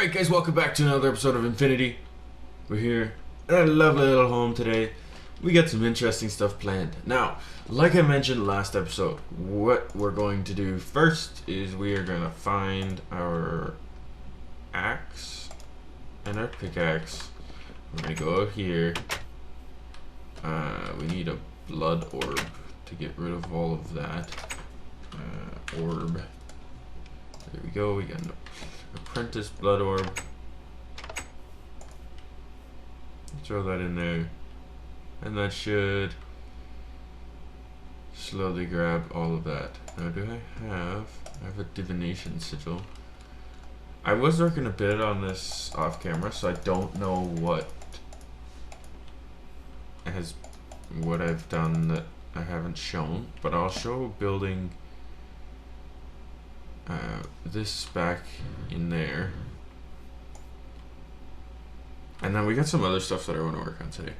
Alright guys, welcome back to another episode of Infinity. We're here at our lovely little home today. We got some interesting stuff planned. Now, like I mentioned last episode, what we're going to do first is we are going to find our axe and our pickaxe. We're going to go out here. We need a blood orb to get rid of all of that. Orb. There we go, we got an apprentice blood orb. Throw that in there, and that should slowly grab all of that. Now, do I have a divination sigil? I was working a bit on this off camera, so I don't know what I've done that I haven't shown, but I'll show building this back in there. And then we got some other stuff that I want to work on today.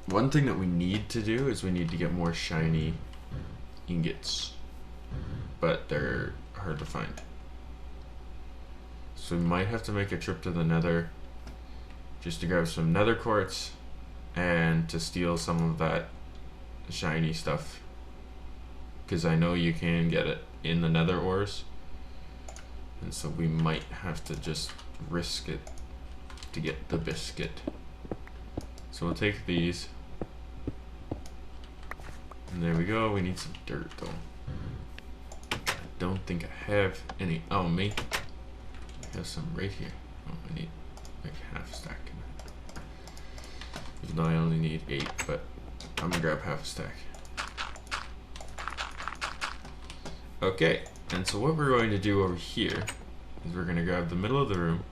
One thing that we need to do is we need to get more shiny ingots, but they're hard to find. So we might have to make a trip to the nether just to grab some nether quartz and to steal some of that shiny stuff, because I know you can get it in the nether ores, and so we might have to just risk it to get the biscuit. So we'll take these, and there we go. We need some dirt though. I don't think I have any on me. I have some right here. Oh, I need like half a stack. Even though I only need 8, but I'm gonna grab half a stack. Okay, and so what we're going to do over here is we're gonna grab the middle of the room.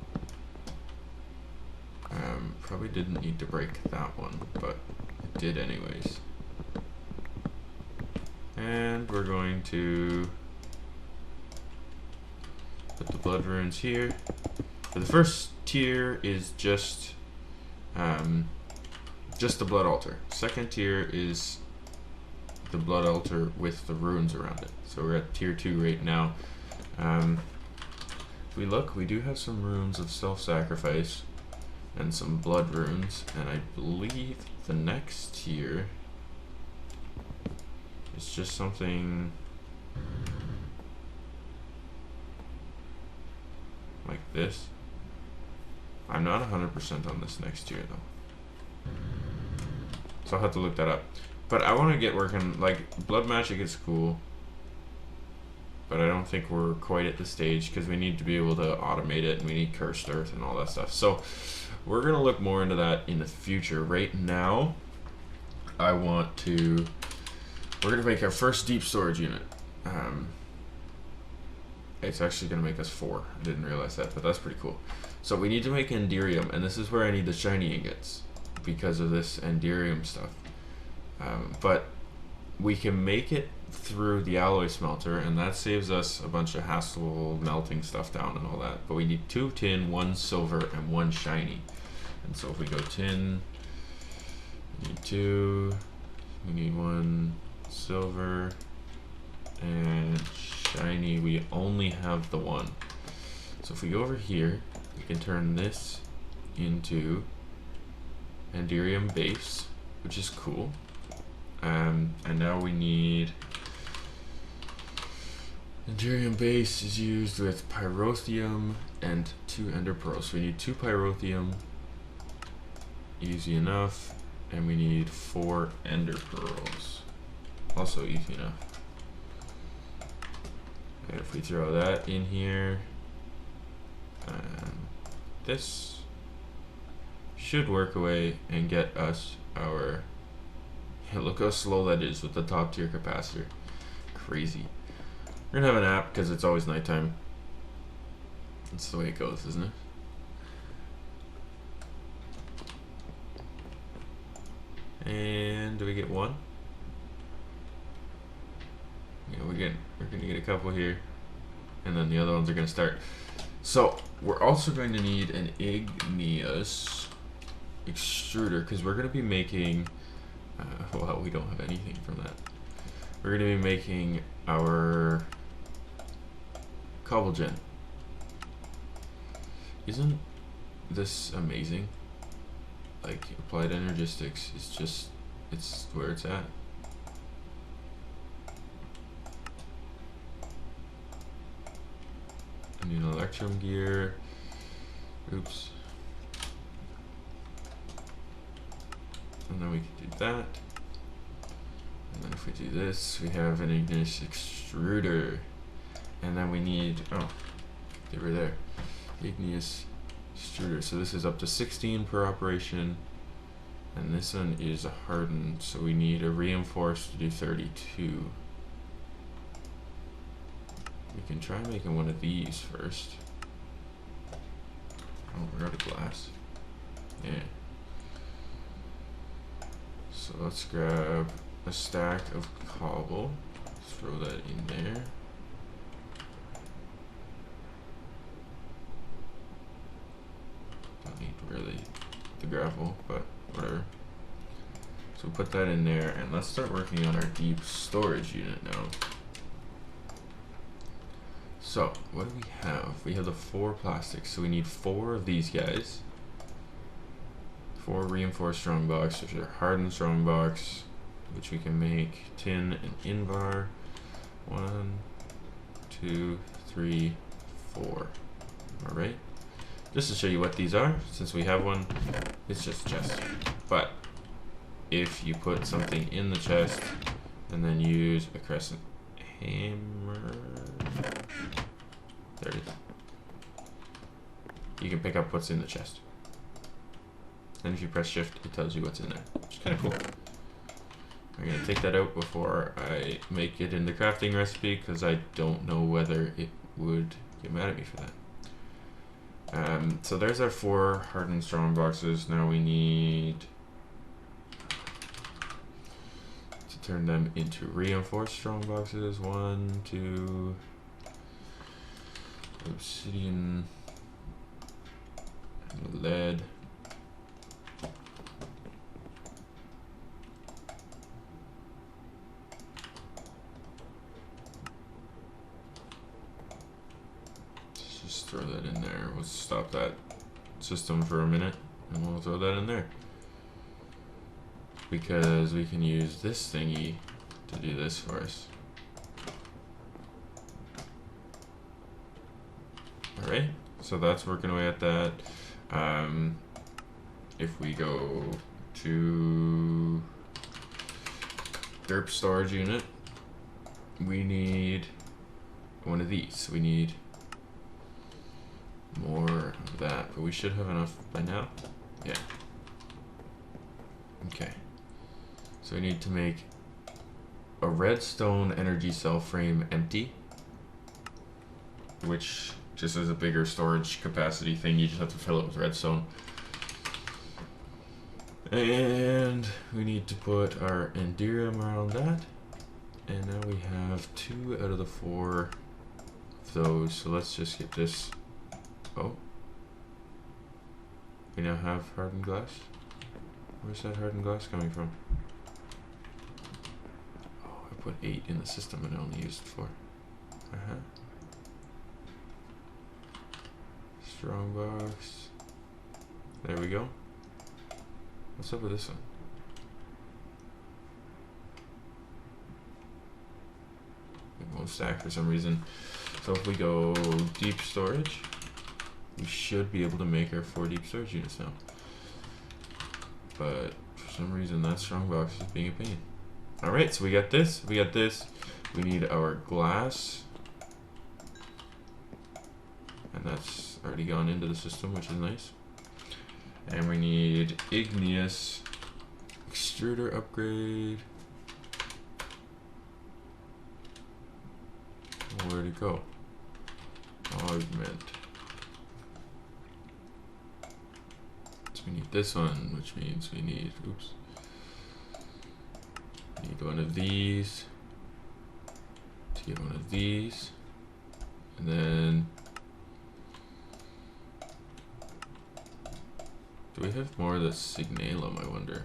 Probably didn't need to break that one, but it did anyways. And we're going to put the blood runes here. For the first tier is just the blood altar. Second tier is the blood altar with the runes around it. So we're at tier 2 right now. If we look, we do have some runes of self-sacrifice and some blood runes, and I believe the next tier is just something like this. I'm not 100% on this next tier though, so I'll have to look that up. But I want to get working. Like, blood magic is cool, but I don't think we're quite at the stage because we need to be able to automate it, and we need cursed earth and all that stuff. So we're gonna look more into that in the future. Right now, we're gonna make our first deep storage unit. It's actually gonna make us 4. I didn't realize that, but that's pretty cool. So we need to make Enderium, and this is where I need the shiny ingots because of this Enderium stuff. But we can make it through the alloy smelter, and that saves us a bunch of hassle melting stuff down and all that. But we need 2 tin, 1 silver, and 1 shiny. And so if we go tin, we need 2, we need 1 silver, and shiny, we only have the 1. So if we go over here, we can turn this into Enderium base, which is cool. And now we need Enderium base is used with pyrotheum and 2 ender pearls. So we need 2 pyrotheum, easy enough, and we need 4 ender pearls, also easy enough. And if we throw that in here, this should work away and get us our. Look how slow that is with the top tier capacitor. Crazy. We're gonna have an app because it's always nighttime. That's the way it goes, isn't it? And do we get 1? Yeah, we're gonna get a couple here, and then the other ones are gonna start. So we're also going to need an igneous extruder because we're gonna be making. Well, we don't have anything from that. We're going to be making our cobble gen. isn't this amazing? Like, applied energistics is just, it's where it's at. I need an electrum gear. Oops. And then we can do that. And then if we do this, we have an igneous extruder. And then we need, oh, they were there. Igneous extruder. So this is up to 16 per operation. And this one is a hardened, so we need a reinforced to do 32. We can try making one of these first. Oh, we're out of glass. Yeah. So let's grab a stack of cobble, throw that in there. Don't need really the gravel, but whatever. So put that in there, and let's start working on our deep storage unit now. So what do we have? We have the 4 plastics, so we need 4 of these guys. 4 reinforced strongbox, which are hardened strongbox, which we can make tin and invar. 1, 2, 3, 4. All right. Just to show you what these are, since we have one, it's just a chest. But if you put something in the chest and then use a crescent hammer, there it is. You can pick up what's in the chest. And if you press shift, it tells you what's in there, which is kind of cool. I'm gonna take that out before I make it in the crafting recipe, because I don't know whether it would get mad at me for that. So there's our 4 hardened strong boxes. Now we need to turn them into reinforced strong boxes. 1, 2, obsidian, and lead. Just throw that in there. We'll stop that system for a minute and we'll throw that in there, because we can use this thingy to do this for us. Alright, so that's working away at that. If we go to derp storage unit, we need one of these. We need more of that, but we should have enough by now. Yeah. Okay. So we need to make a redstone energy cell frame empty, which just is a bigger storage capacity thing. You just have to fill it with redstone. And we need to put our enderium around that. And now we have 2 out of the 4 of those. So let's just get this. Oh. We now have hardened glass. Where's that hardened glass coming from? Oh, I put 8 in the system and I only used 4. Strong box. There we go. What's up with this one? It won't stack for some reason. So if we go deep storage, we should be able to make our 4 deep storage units now. But for some reason that strong box is being a pain. Alright, so we got this, we got this. We need our glass. And that's already gone into the system, which is nice. And we need igneous extruder upgrade. Where'd it go? Augment. So we need this one, which means we need, oops. Need one of these to get one of these. And then do we have more of the signalum, I wonder,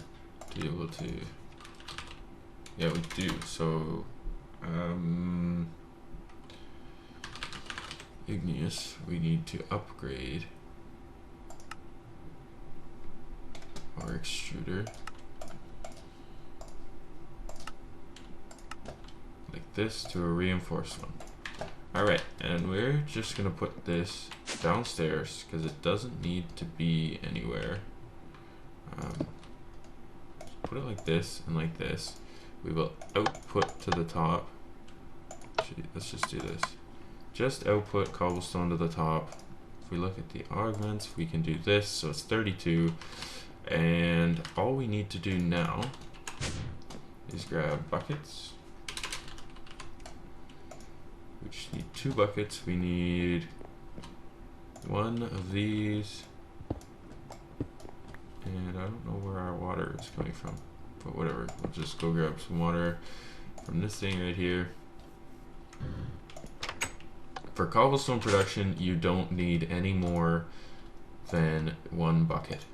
to be able to? Yeah, we do. So, igneous, we need to upgrade or extruder. Like this to a reinforced one. Alright, and we're just gonna put this downstairs because it doesn't need to be anywhere. Put it like this and like this. We will output to the top. Actually, let's just do this. Just output cobblestone to the top. If we look at the augments, we can do this. So it's 32. And all we need to do now is grab buckets. We just need 2 buckets. We need 1 of these. And I don't know where our water is coming from, but whatever. We'll just go grab some water from this thing right here. For cobblestone production, you don't need any more than 1 bucket.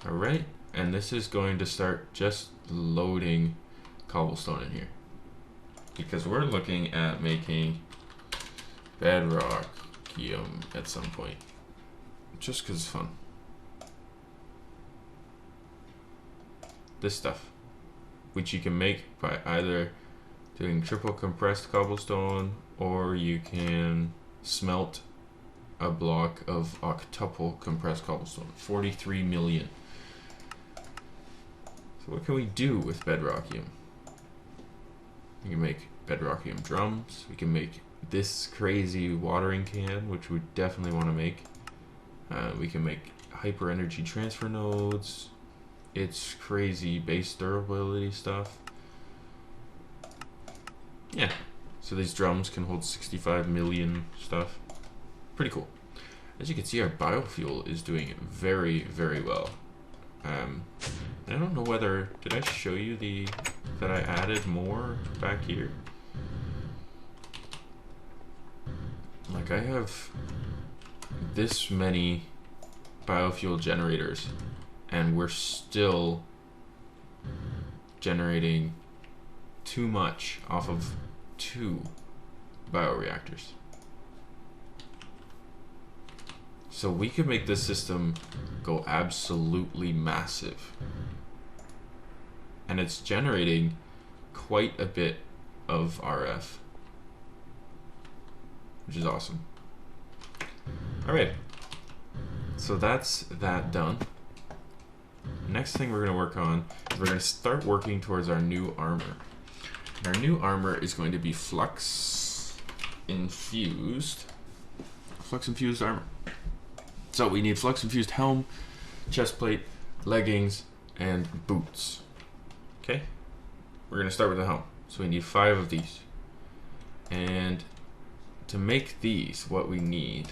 Alright, and this is going to start just loading cobblestone in here. Because we're looking at making bedrockium at some point. Just because it's fun. This stuff, which you can make by either doing triple compressed cobblestone, or you can smelt a block of octuple compressed cobblestone. 43 million. So what can we do with bedrockium? We can make bedrockium drums. We can make this crazy watering can, which we definitely want to make. We can make hyper energy transfer nodes. It's crazy base durability stuff. Yeah, so these drums can hold 65 million stuff. Pretty cool. As you can see, our biofuel is doing very, very well. I don't know whether, did I show you that I added more back here? Like, I have this many biofuel generators, and we're still generating too much off of 2 bioreactors. So we could make this system go absolutely massive. And it's generating quite a bit of RF, which is awesome. All right, so that's that done. Next thing we're going to work on is we're going to start working towards our new armor. And our new armor is going to be flux infused armor. So we need flux infused helm, chest plate, leggings, and boots. Okay, we're going to start with the helm. So we need 5 of these. And to make these, what we need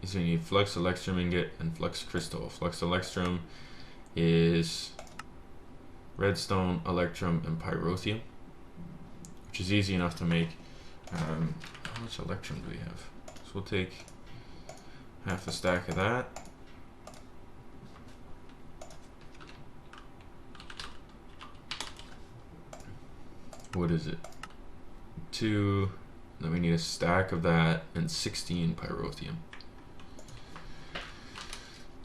is we need flux electrum ingot and flux crystal. Flux electrum is redstone, electrum, and pyrotheum, which is easy enough to make. How much electrum do we have? So we'll take half a stack of that. What is it? 2. Then we need a stack of that and 16 pyrotheum.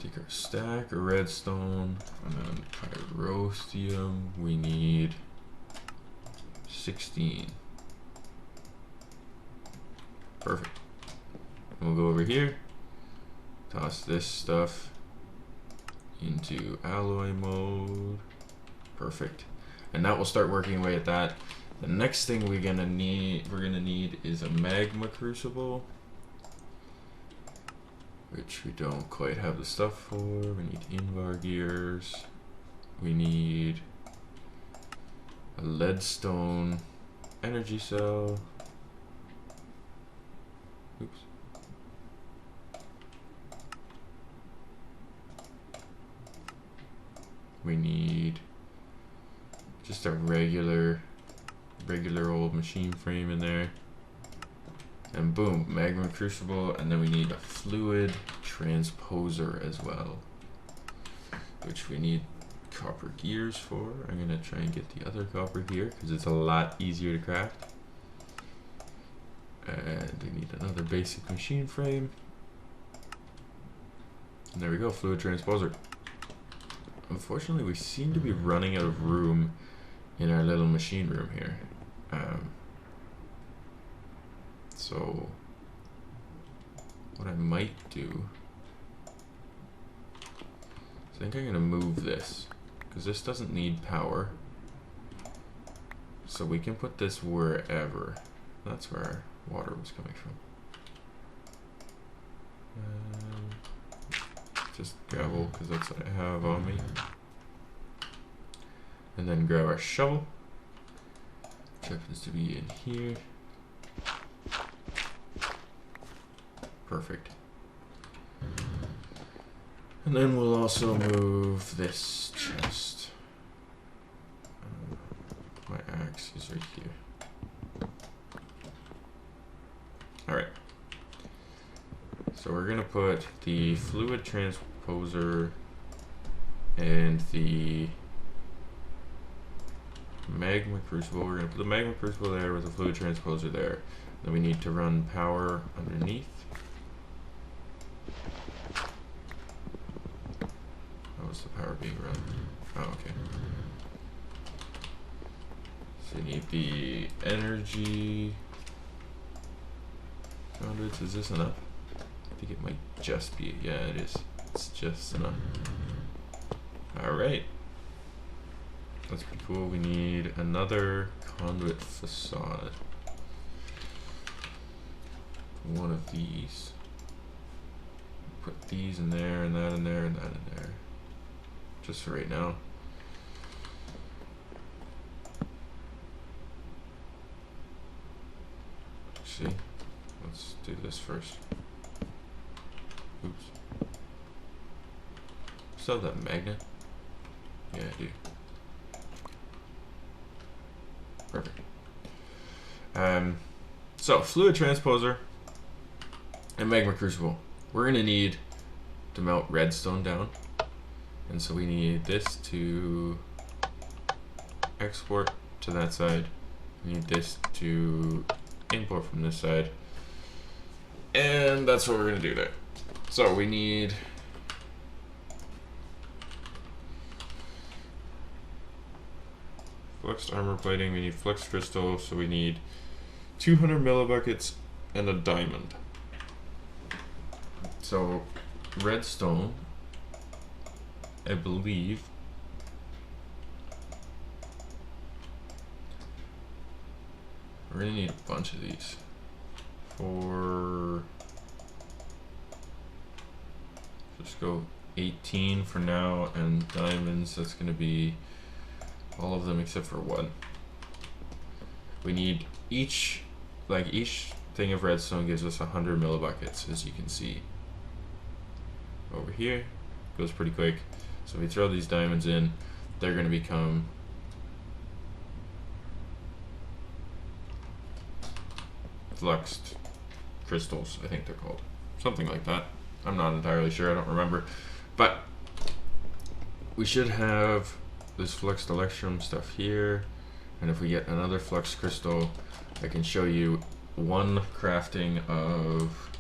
Take our stack of redstone and then pyrotheum. We need 16. Perfect. We'll go over here, toss this stuff into alloy mode. Perfect. And that will start working away at that. The next thing we're gonna need is a magma crucible, which we don't quite have the stuff for. We need invar gears. We need a leadstone energy cell. Oops. We need just a regular old machine frame in there. And boom, magma crucible, and then we need a fluid transposer as well, which we need copper gears for. I'm gonna try and get the other copper gear because it's a lot easier to craft. And we need another basic machine frame. And there we go, fluid transposer. unfortunately, we seem to be running out of room in our little machine room here. So what I might do, I think I'm going to move this, because this doesn't need power. So we can put this wherever. That's where our water was coming from. Just gravel, because that's what I have on me. And then grab our shovel, which happens to be in here. Perfect. And then we'll also move this chest. My axe is right here. Alright. So we're going to put the fluid transposer and the magma crucible. We're going to put the magma crucible there with the fluid transposer there. Then we need to run power underneath. How is the power being run? Oh, okay. So you need the energy conduits. Is this enough? I think it might just be. Yeah, it is. It's just enough. Alright. That's pretty cool. We need another conduit facade. One of these. Put these in there, and that in there, and that in there. Just for right now. Actually, let's do this first. Oops. Still have that magnet? Yeah, I do. Perfect. So fluid transposer and magma crucible. We're gonna need to melt redstone down, and so we need this to export to that side. We need this to import from this side, and that's what we're gonna do there. So we need flexed armor plating, we need flexed crystal, so we need 200 millibuckets and a diamond. So redstone, I believe, we're gonna need a bunch of these. For just go 18 for now, and diamonds, that's gonna be all of them except for one. We need each thing of redstone gives us 100 millibuckets, as you can see over here. Goes pretty quick. So if we throw these diamonds in, they're going to become fluxed crystals, I think they're called. Something like that. I'm not entirely sure, I don't remember. But we should have this fluxed electrum stuff here, and if we get another flux crystal, I can show you one crafting of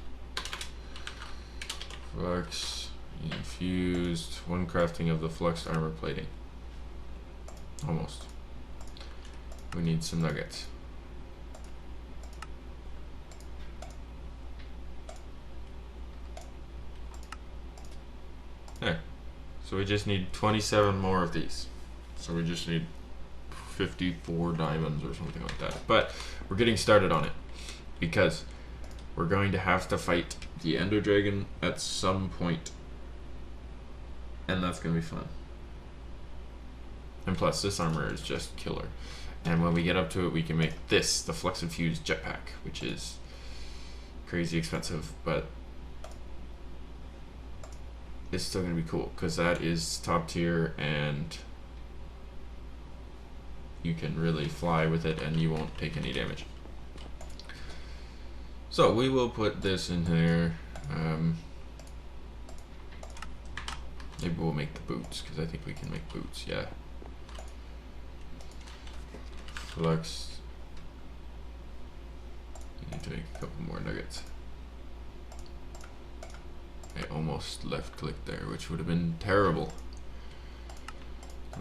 flux infused, one crafting of the fluxed armor plating. Almost. We need some nuggets. There. So we just need 27 more of these. So we just need 54 diamonds or something like that. But we're getting started on it because we're going to have to fight the Ender Dragon at some point, and that's going to be fun. And plus, this armor is just killer. And when we get up to it, we can make this the Flux Infused Jetpack, which is crazy expensive, but it's still going to be cool because that is top tier, and you can really fly with it and you won't take any damage. So we will put this in there. Maybe we'll make the boots, because I think we can make boots, yeah. Flux. I need to make a couple more nuggets. I almost left clicked there, which would have been terrible.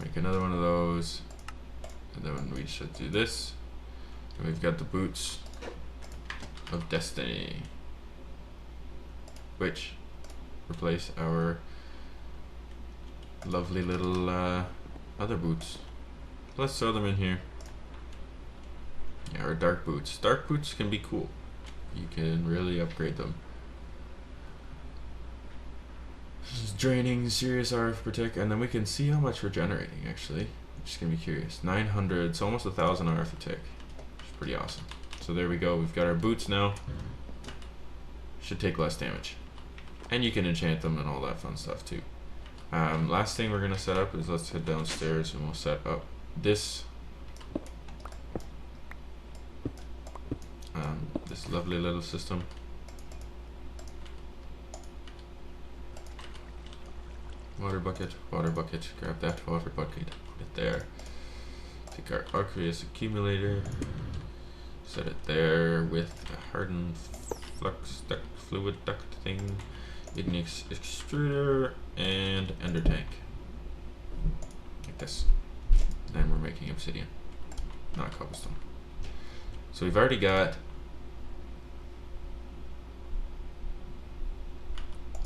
Make another one of those. And then we should do this. And we've got the boots of destiny, which replace our lovely little other boots. Let's throw them in here. Yeah, our dark boots. Dark boots can be cool. You can really upgrade them. This is draining, serious RF per tick, and then we can see how much we're generating actually. I'm just gonna be curious. 900, it's almost 1,000 RF a tick. Which is pretty awesome. So there we go, we've got our boots now. Should take less damage. And you can enchant them and all that fun stuff too. Last thing we're gonna set up is let's head downstairs and we'll set up this this lovely little system. Water bucket, grab that water bucket, put it there. Take our aqueous accumulator, set it there with a hardened flux duct, fluid duct thing, igneous extruder, and ender tank. Like this. Then we're making obsidian, not cobblestone. So we've already got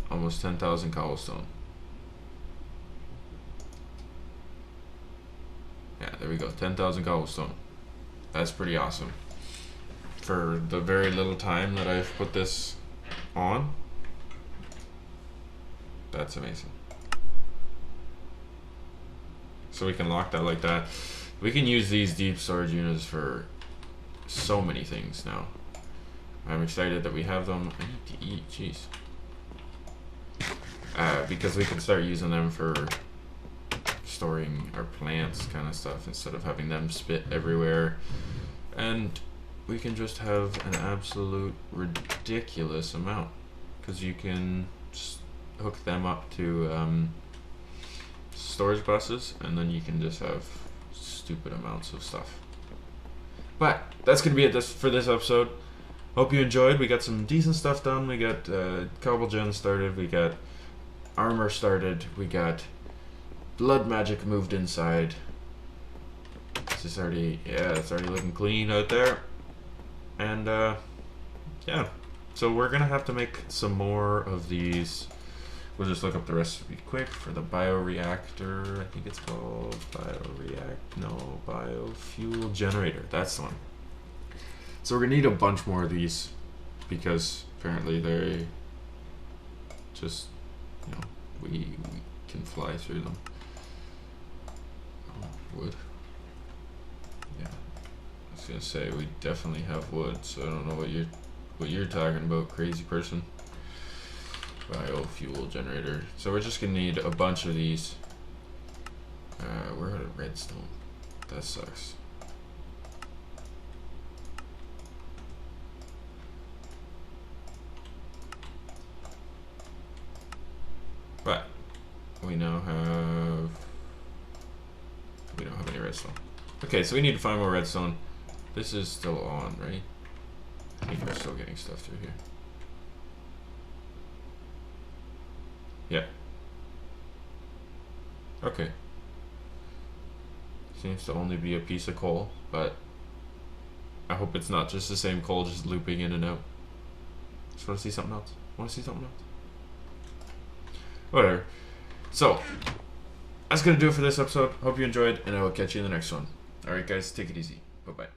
almost 10,000 cobblestone. Yeah, there we go, 10,000 cobblestone. That's pretty awesome. For the very little time that I've put this on, that's amazing. So we can lock that like that. We can use these deep storage units for so many things now. I'm excited that we have them. I need to eat, jeez. Because we can start using them for storing our plants kind of stuff instead of having them spit everywhere. And we can just have an absolute ridiculous amount because you can just hook them up to storage buses and then you can just have stupid amounts of stuff. But that's gonna be it for this episode. Hope you enjoyed. We got some decent stuff done. We got Cobble Gen started, we got armor started, we got blood magic moved inside. This is already, yeah, it's already looking clean out there. And yeah, so we're gonna have to make some more of these. We'll just look up the recipe quick for the bioreactor. I think it's called biofuel generator. That's the one. So we're gonna need a bunch more of these because apparently they just, you know, we can fly through them. Oh, wood. Yeah, I was gonna say we definitely have wood, so I don't know what you're talking about, crazy person. Biofuel generator. So we're just gonna need a bunch of these. We're out of redstone. That sucks. But we don't have any redstone. Okay, so we need to find more redstone. This is still on, right? I think we're still getting stuff through here. Yeah. Okay. Seems to only be a piece of coal, but I hope it's not just the same coal just looping in and out. Just want to see something else. Whatever. So, that's going to do it for this episode. Hope you enjoyed, and I will catch you in the next one. Alright guys, take it easy. Bye-bye.